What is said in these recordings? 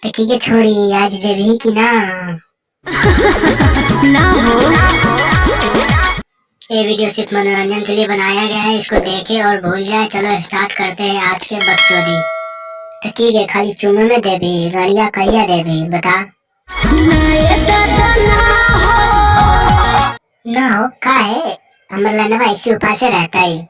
तो ठीक है छोड़ी, आज देवी की ना ना हो। ये वीडियो सिर्फ मनोरंजन के लिए बनाया गया है, इसको देखे और भूल जाए। चलो स्टार्ट करते हैं आज के बकचोदी। तो ठीक है, खाली चुमे में देवी गड़िया कहिया देवी बता। ना हो का है, हमर लनवा इसी उपाय से रहता ही।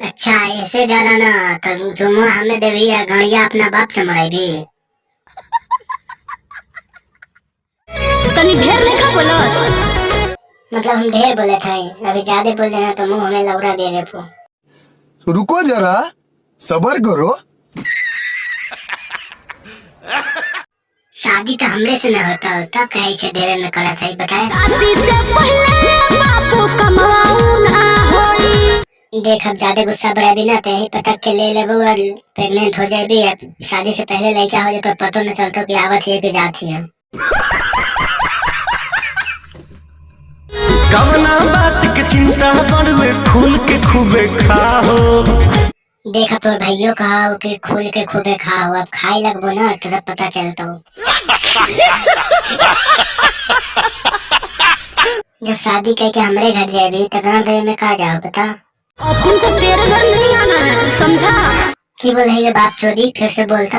अच्छा ऐसे ज्यादा ना तो जुम्मा हमें देवी या गड़िया अपना बाप से मरेगी। तनी ढेर लेखा बोलो। मतलब हम ढेर बोले थे, अभी ज्यादा बोल देना तो मुंह हमें लौरा दे दे। तो रुको जरा, सबर करो। शादी तो हमरे से न होता, तब कहीं से देवे में करा था बताए। शादी से पहले बापू कमाऊ ना होई। देख अब ज्यादा गुस्सा बढ़ा भी ना ते ही पटक के ले लेबो और प्रेग्नेंट हो जाए भी। शादी से पहले लड़का हो जाए तो पता न चलता कि आवत है कि जाती है। कवना बात के चिंता बड़ुए खुल के खूबे खाओ। देखा तो भाइयों कहा कि खुल के खूबे खाओ, अब खाई लगबो ना तब पता चलता हो। जब शादी करके हमरे घर जाएगी तो घर में कहा जाओ बता। अपन को तेरे घर नहीं आना है, समझा? की बोलेगा बाप चोरी, फिर से बोलता।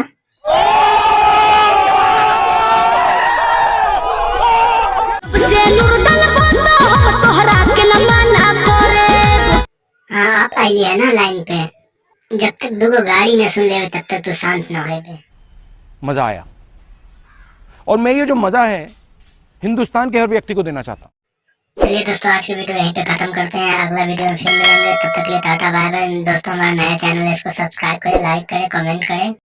हाँ आप आइए ना लाइन पे, जब तक दो गाड़ी न सुन ले तब तक तो शांत न हो। मजा आया, और मैं ये जो मजा है हिंदुस्तान के हर व्यक्ति को देना चाहता हूँ। चलिए दोस्तों, आज की वीडियो यहीं पे खत्म करते हैं। अगला वीडियो में फिर मिलेंगे, तब तक के लिए टाटा बाय बाय। दोस्तों हमारा नया चैनल है, इसको सब्सक्राइब करें, लाइक करें, कमेंट करें।